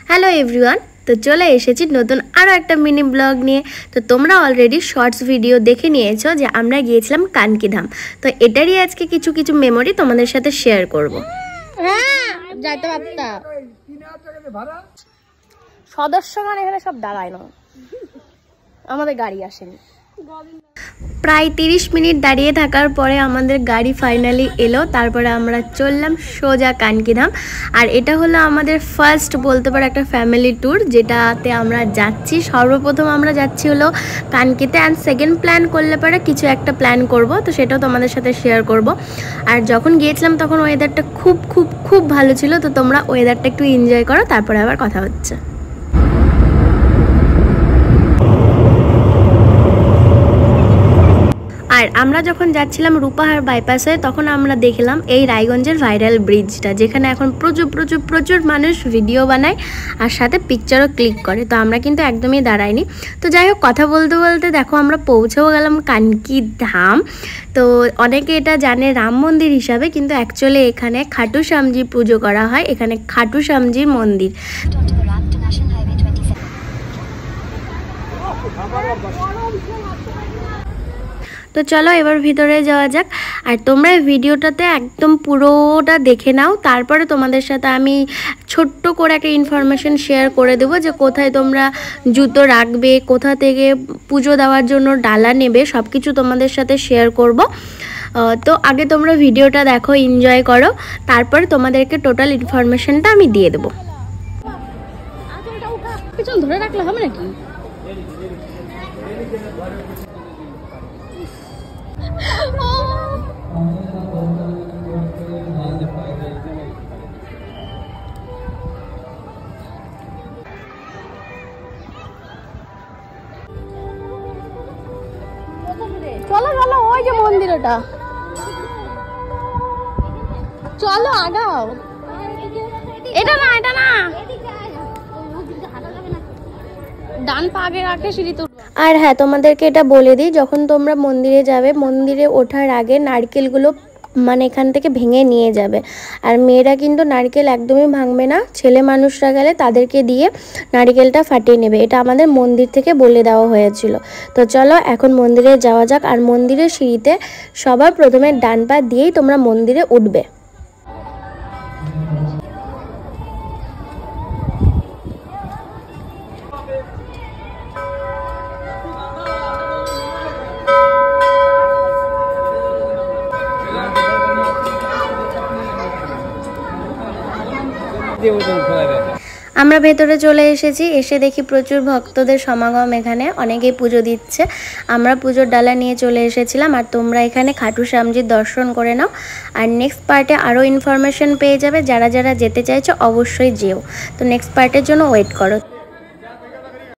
Hello everyone, তো চলে এসেছি নতুন আরও একটা মিনি ব্লগ নিয়ে। তো তোমরা অলরেডি শর্টস ভিডিও দেখে নিয়েছো যে আমরা গিয়েছিলাম কানকিধাম। তো এটারই আজকে কিছু কিছু মেমোরি তোমাদের সাথে শেয়ার করব। হ্যাঁ, যাইতে পারতা সদস্য মানে এখানে সব দাঁড়ায় না, আমাদের গাড়ি আসেনি। প্রায় 30 মিনিট দাঁড়িয়ে থাকার পরে আমাদের গাড়ি ফাইনালি এলো। তারপরে আমরা চললাম সোজা কানকিধাম। আর এটা হলো আমাদের ফার্স্ট বলতে পারো একটা ফ্যামিলি ট্যুর, যেটাতে আমরা যাচ্ছি। সর্বপ্রথম আমরা যাচ্ছি হলো কানকিতে, অ্যান্ড সেকেন্ড প্ল্যান করলে পরে কিছু একটা প্ল্যান করব, তো সেটাও তোমাদের সাথে শেয়ার করব। আর যখন গিয়েছিলাম তখন ওয়েদারটা খুব খুব খুব ভালো ছিল। তো তোমরা ওয়েদারটা একটু এনজয় করো, তারপরে আবার কথা হচ্ছে। আর আমরা যখন যাচ্ছিলাম রূপাহার বাইপাসে, তখন আমরা দেখলাম এই রায়গঞ্জের ভাইরাল ব্রিজটা, যেখানে এখন প্রচুর প্রচুর প্রচুর মানুষ ভিডিও বানায় আর সাথে পিকচারও ক্লিক করে। তো আমরা কিন্তু একদমই দাঁড়াইনি। তো যাই হোক, কথা বলতে বলতে দেখো আমরা পৌঁছেও গেলাম কানকিধাম। তো অনেকে এটা জানে রাম মন্দির হিসাবে, কিন্তু অ্যাকচুয়ালি এখানে খাটু শ্যামজি পুজো করা হয়। এখানে খাটু শ্যামজির মন্দির। তো চলো এবার ভিতরে যাওয়া যাক। আর তোমরা ভিডিওটাতে একদম পুরোটা দেখে নাও, তারপরে তোমাদের সাথে আমি ছোট্ট করে একটা ইনফরমেশন শেয়ার করে দেবো যে কোথায় তোমরা জুতো রাখবে, কোথা থেকে পুজো দেওয়ার জন্য ডালা নেবে, সব কিছু তোমাদের সাথে শেয়ার করব। তো আগে তোমরা ভিডিওটা দেখো, এনজয় করো, তারপরে তোমাদেরকে টোটাল ইনফরমেশনটা আমি দিয়ে দেবো। পিছন ধরে রাখলে হবে নাকি? চলো চলো, ওই যে মন্দির, ওটা চলো আগাও। এটা না, এটা না, ডান পা আগে রাখে সিঁড়ি তো। আর হ্যাঁ, তোমাদেরকে এটা বলে দিই, যখন তোমরা মন্দিরে যাবে, মন্দিরে ওঠার আগে নারকেলগুলো মানে এখান থেকে ভেঙে নিয়ে যাবে। আর মেয়েরা কিন্তু নারকেল একদমই ভাঙবে না, ছেলে মানুষরা গেলে তাদেরকে দিয়ে নারকেলটা ফাটিয়ে নেবে। এটা আমাদের মন্দির থেকে বলে দেওয়া হয়েছিল। তো চলো এখন মন্দিরে যাওয়া যাক। আর মন্দিরের সিঁড়িতে সবার প্রথমে ডান পা দিয়েই তোমরা মন্দিরে উঠবে। আমরা ভেতরে চলে এসেছি, এসে দেখি প্রচুর ভক্তদের সমাগম। এখানে অনেকেই পুজো দিচ্ছে। আমরা পুজোর ডালা নিয়ে চলে এসেছিলাম। আর তোমরা এখানে খাটু শ্যামজির দর্শন করে নাও। আর নেক্সট পার্টে আরও ইনফরমেশন পেয়ে যাবে। যারা যারা যেতে চাইছো অবশ্যই যেও। তো নেক্সট পার্টের জন্য ওয়েট করো।